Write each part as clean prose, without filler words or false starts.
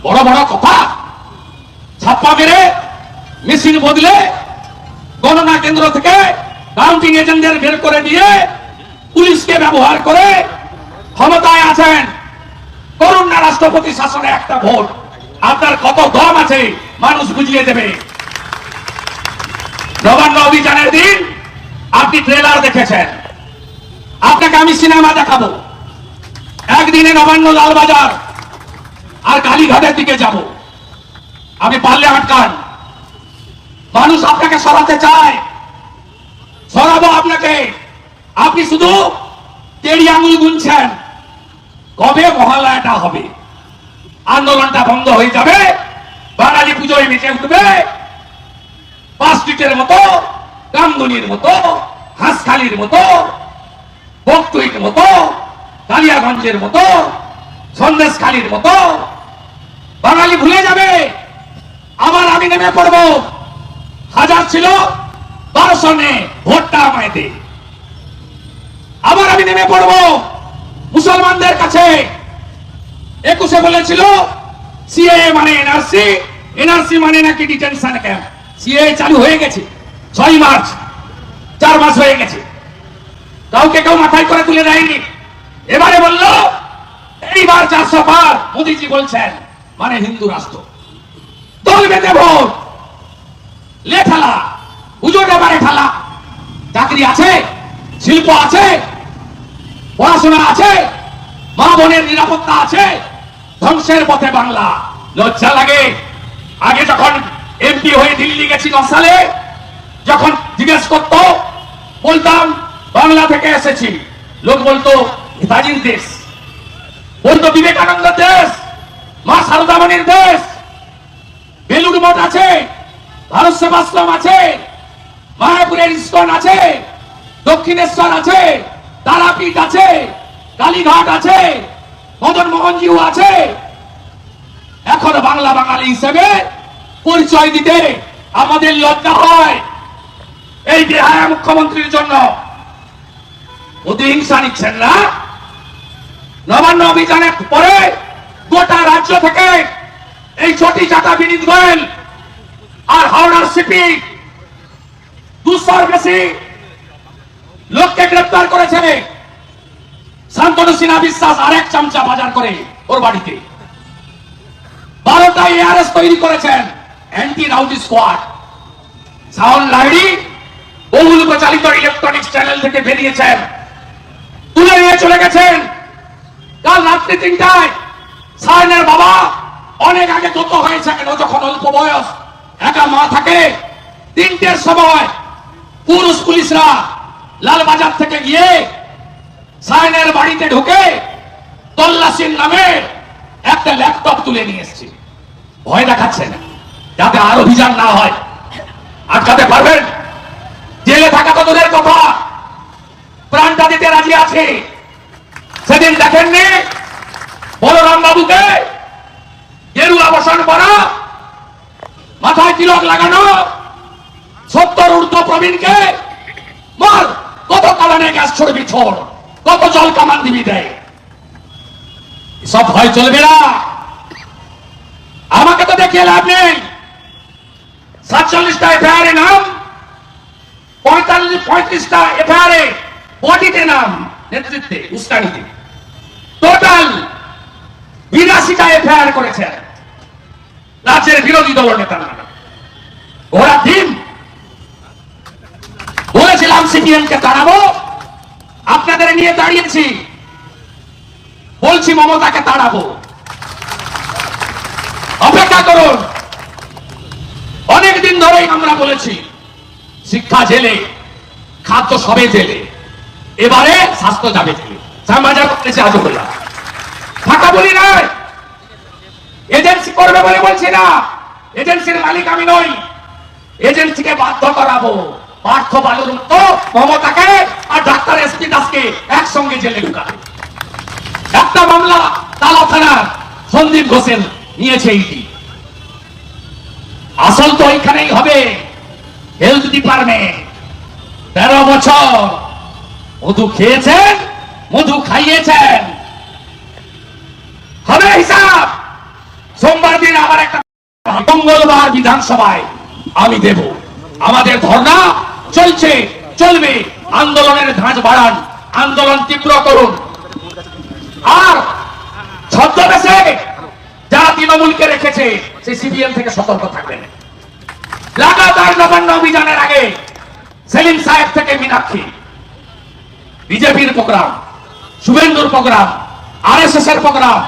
বড় বড় কথা, ছাপ্পা মেরে মেশিন বদলে গণনা কেন্দ্র থেকে কাউন্টিং এজেন্টদের বের করে দিয়ে পুলিশকে ব্যবহার করে ক্ষমতায় আছেন। করুন না রাষ্ট্রপতি শাসনে একটা ভোট, আপনার কত দম আছে মানুষ বুঝিয়ে দেবে। নবান্ন অভিযানের দিন আপনি ট্রেলার দেখেছেন, আপনাকে আমি সিনেমা দেখাবো। একদিনে নবান্ন, লালবাজার আর কালীঘাটের দিকে যাব, আপনি পারলে আটকান। মানুষ আপনাকে সরাতে চায়, সরাবো আপনাকে। আপনি শুধু তেড়ি আঙুল গুনছেন, কবে মহালয়াটা হবে, আন্দোলনটা বন্ধ হয়ে যাবে, বাঙালি পুজোয় মেতে উঠবে, 5 স্ট্রিটের মতো, কামদুনির মতো, হাঁসখালির মতো, বকটুইর মতো, কালিয়াগঞ্জের মতো, সন্দেশখালির মতো বাঙালি ভুলে যাবে। আবার আমি নেমে পড়ব, 1000 ছিল 1200 নে ভোটটা আমায় দে। আবার আমি নেমে পড়ব মুসলমানদের কাছে। 21-এ বলেছিল সিএএ মানে এনআরসি, এনআরসি মানে নাকি ডিটেনশন ক্যাম্প। সিএএ চালু হয়ে গেছে 6 মার্চ, 4 মাস হয়ে গেছে, কাউকে কেউ মাথায় করে তুলে দেয়নি। এবারে বলল এইবার 400 পার, মোদীজি বলছেন মানে হিন্দু রাষ্ট্র। দল বেঁধে ভোট, লে ঠেলা, পুজোর ব্যাপারে ঠেলা। চাকরি আছে, শিল্প আছে, পড়াশোনা আছে, মা বোনের নিরাপত্তা আছে, ধ্বংসের পথে বাংলা। লজ্জা লাগে। আগে যখন এমপি হয়ে দিল্লি গেছি 9 সালে, যখন জিজ্ঞেস করতো বলতাম বাংলা থেকে এসেছি, লোক বলতো নেতাজির দেশ, বলতো বিবেকানন্দ দেশ, মা সারদামণির দেশ, বেলুড় মঠ আছে, ভারত সেবাশ্রম আছে, মায়াপুরের ইস্কন আছে, দক্ষিণেশ্বর আছে, তারাপীঠ আছে, কালীঘাট আছে, মদন মোহনজিউ আছে। এখন বাংলা বাঙালি হিসেবে পরিচয় দিতে আমাদের লজ্জা হয়। এই বেহায়া মুখ্যমন্ত্রীর জন্য প্রতিহিংসা নিচ্ছেন না? নবান্ন অভিযানের পরে গোটা রাজ্য থেকে এই চটি চাটা বিনীত গোয়েল আর হাওড়ার সিপি 200-র বেশি লোককে গ্রেফতার করেছে। শান্তনু সিনহা বিশ্বাস আরেক চামচা বাজার করে ওর বাড়িতে 12টা এআরএস তৈরি করেছেন, অ্যান্টি রাউডি স্কোয়াড। সাউন্ড লাইডি বহুল প্রচালিত ইলেকট্রনিক্স চ্যানেল থেকে বেরিয়েছেন, তুলে নিয়ে চলে গেছেন। কাল রাত্রি 3টায় সায়নের বাবা অনেক আগে গত হয়েছেন, ও যখন অল্প বয়স, একা মা থাকে। 3টের সময় পুরুষ পুলিশরা লালবাজার থেকে গিয়ে সায়নের বাড়িতে ঢুকে তল্লাশির নামে একটা ল্যাপটপ তুলে নিয়ে এসেছে। ভয় দেখাচ্ছেন যাতে আর অভিযান না হয়। আটকাতে পারবেন? জেলে থাকা তো দূরের কথা, প্রাণটা দিতে রাজি আছে। সেদিন দেখেননি বলরাম বাবুকে গেরুয়া বসন পরা, মাথায় তিলক লাগানো, 70 ঊর্ধ্ব প্রবীণকে মার, কত কালানে গ্যাস ছড়বি ছোড়, কত জল কামান দিবি দেয়। সব ভয় চলবে না। আমাকে তো দেখিয়ে লাভ নেই। 47টা এফআইআর এ নাম, 35টা এফআইআর এ বডিতে নাম, নেতৃত্বে উস্কানিতে। টোটাল 82টা এফআইআর করেছেন রাজ্যের বিরোধী দল নেতারা। ঘোড়া টিম বলেছিলাম সিপিএম কে তাড়াবো, আপনাদের নিয়ে দাঁড়িয়েছি। বলছি মমতাকে তাড়াবো, অপেক্ষা করুন। অনেকদিন ধরেই আমরা বলেছি শিক্ষা জেলে, খাদ্য সবে জেলে, এবারে স্বাস্থ্য যাবে জেলে। শ্যামবাজার করেছে আজও বললাম, ফাঁকা বলি নয়, এজেন্সি করবে বলে বলছি না। এজেন্সির মালিক আমি নই, এজেন্সিকে বাধ্য করাবো। পার্থ বালুর মতো মমতাকে আর ডাক্তার এসপি দাসকে একসঙ্গে জেলে ঢুকাবে। একটা মামলা তালা থানার সন্দীপ ঘোষের নিয়েছে ইডি। আসল তো ওইখানেই হবে, হেলথ ডিপার্টমেন্ট। 13 বছর মধু খেয়েছেন, মধু খাইয়েছেন, হবে হিসাব। সোমবার দিন আবার একটা মঙ্গলবার বিধানসভায় আমি দেব। আমাদের ধর্ণা চলছে, চলবে। আন্দোলনের ধাঁচ বাড়ান, আন্দোলন তীব্র করুন। আর ছদ্মবেশে যারা তৃণমূলকে রেখেছে সেই সিপিএম থেকে সতর্ক থাকবেন। লাগাতার নবান্ন অভিযানের আগে সেলিম সাহেব থেকে মীনাক্ষী, বিজেপির প্রোগ্রাম, শুভেন্দুর প্রোগ্রাম, আরএসএস এর প্রোগ্রাম,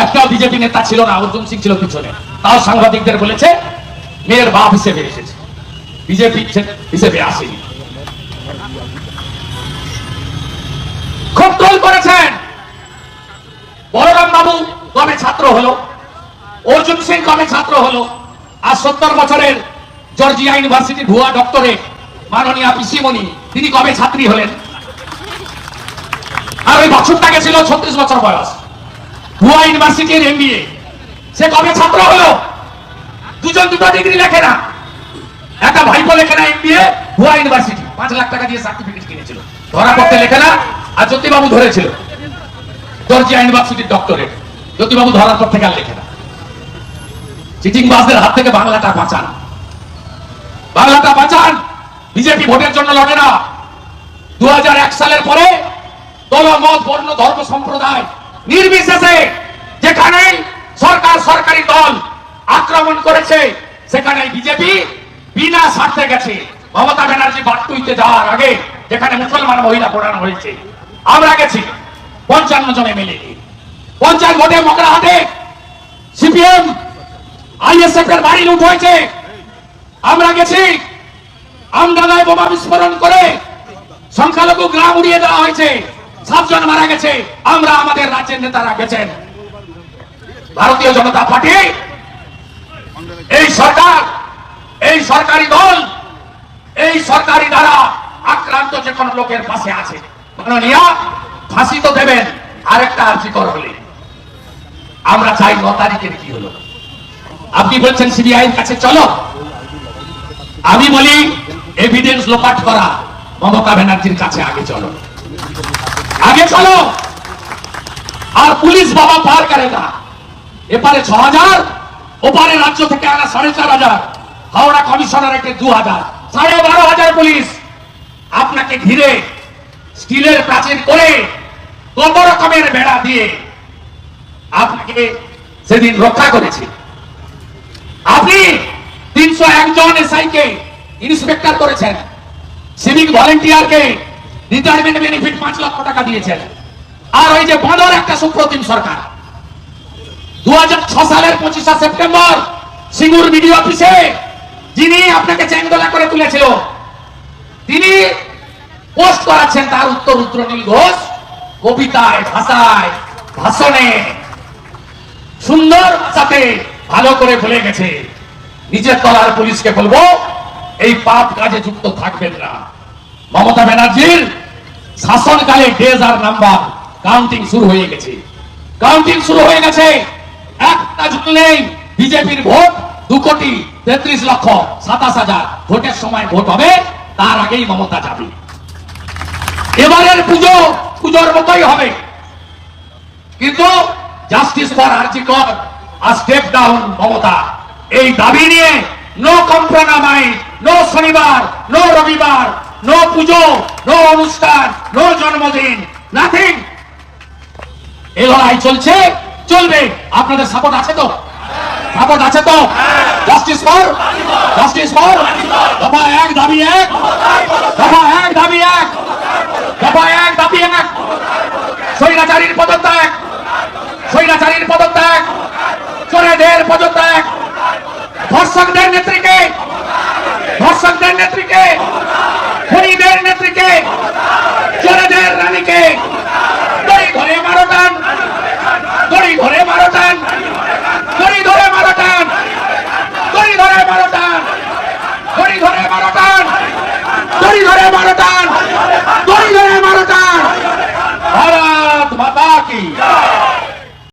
একটাও বিজেপি নেতা ছিল না, অর্জুন সিং ছিল পিছনে। তাও সাংবাদিকদের বলেছে মেয়ের বাপ হিসেবে এসেছে, বিজেপি হিসেবে আসেনি। খুব ট্রোল করেছেন। বলরাম বাবু কবে ছাত্র হলো, অর্জুন সিং কবে ছাত্র হলো, আর 70 বছরের জর্জিয়া ইউনিভার্সিটির ভুয়া ডক্টরেট মাননীয়া পিসিমণি তিনি কবে ছাত্রী হলেন? আর ওই বাছুরটা গেছিল 36 বছর বয়স, ভুয়া ইউনিভার্সিটির এমবিএ, সে কবে ছাত্র হলো? দুজন দুটো ডিগ্রি লেখে না, একটা ভাইপো লেখে না এমবিএ, ভুয়া ইউনিভার্সিটি 5 লাখ টাকা দিয়ে সার্টিফিকেট কিনেছিল, ধরা পড়তে লেখে না। আর জ্যোতিবাবু ধরেছিল জর্জিয়া ইউনিভার্সিটির ডক্টরেট, জ্যোতিবাবু ধরার পর থেকে আর লেখে না। চিটিং বাসদের হাত থেকে বাংলাটা বাঁচান, বাংলাটা বাঁচান। বিজেপি ভোটের জন্য লড়ে না। 2001 সালের পরে দল, মত, বর্ণ, ধর্ম, সম্প্রদায় নির্বিশেষে যেখানে সরকার, সরকারি দল আক্রমণ করেছে সেখানে বিজেপি বিনা স্বার্থে গেছে। মমতা ব্যানার্জি বাট্টুইতে যাওয়ার আগে যেখানে মুসলমান মহিলা পড়ানো হয়েছে আমরা গেছি 55 জন এমএলএ, 50 ভোটে মগরাহাটে সিপিএম আইএসএফ এর বাড়ি লুট হয়েছে, আমরা গেছি। আমডাঙ্গায় বোমা বিস্ফোরণ করে সংখ্যালঘু গ্রাম উড়িয়ে দেওয়া হয়েছে, 7 জন মারা গেছে, আমরা, আমাদের রাজ্যের নেতারা গেছেন। ভারতীয় জনতা পার্টি, এই সরকার, এই সরকারি দল, এই সরকারি দ্বারা আক্রান্ত যে কোনো লোকের পাশে আছে। মাননীয়া ফাঁসি তো দেবেন, আরেকটা আর্জিকর হলে। আমরা চাই 9 তারিখের কি হলো। আপনি বলছেন সিবিআই এর কাছে চলো, আমি বলি এভিডেন্স লোপাট করা মমতা ব্যানার্জির কাছে আগে চলো, আগে চলো। আর পুলিশ বাবা পার করে না, এপারে 6000, ওপারে রাজ্য থেকে আনা 4500, হাওড়া কমিশনারেটে 2000, 12,500 পুলিশ আপনাকে ঘিরে স্টিলের প্রাচীর করে কত রকমের বেড়া দিয়ে আপনাকে সেদিন রক্ষা করেছে। আপনি 301 জন এসআই কে ইন্সপেক্টর করেছেন, সিভিক ভলেন্টিয়ারকে রিটায়ারমেন্ট বেনিফিট 5 লক্ষ টাকা দিয়েছেন। আর ওই যে বাঁদর একটা সুপ্রতিম সরকার 2006 সালের 25 সেপ্টেম্বর সিঙ্গুর বিডিও অফিসে যিনি আপনাকে চ্যাংদোলা করে তুলেছিল, তিনি পোস্ট করাচ্ছেন তার উত্তর রুদ্রনীল ঘোষ কবিতায়, ভাষায়, ভাষণে সুন্দর ভাষাতে ভালো করে বলে গেছে। নিজের তলার পুলিশকে বলবো এই পাপ কাজে যুক্ত থাকবেন না। মমতা ব্যানার্জির শাসনকালে ডেজ আর নাম্বার কাউন্টিং শুরু হয়ে গেছে, কাউন্টিং শুরু হয়ে গেছে। একটা ঝুল নেই, বিজেপির ভোট 2,33,27,000 ভোটের সময় ভোট হবে, তার আগেই মমতা যাবে। এবারের পুজোর মতোই হবে, কিন্তু জাস্টিস ফর আরজিকর আর স্টেপ ডাউন মমতা, এই দাবি নিয়ে নো কম্প্রোমাইজ, নো শনিবার, নো রবিবার, নো পুজো, নো অনুষ্ঠান, নো জন্মদিন, নাথিং। এই লড়াই চলছে, চলবে। আপনাদের সাপোর্ট আছে তো? সাপোর্ট আছে তো? জাস্টিস ফর, জাস্টিস ফর, দফা 1 দাবি 1, দফা 1 দাবি 1, দফা 1 দাবি 1, স্বৈরাচারীর পদত্যাগ, স্বৈরাচারীর পদত্যাগ, চোরেদের পদত্যাগ, ধর্ষকদের নেত্রীকে, ধর্ষকদের নেত্রীকে, খুনিদের নেত্রীকে, চোরেদের রানীকে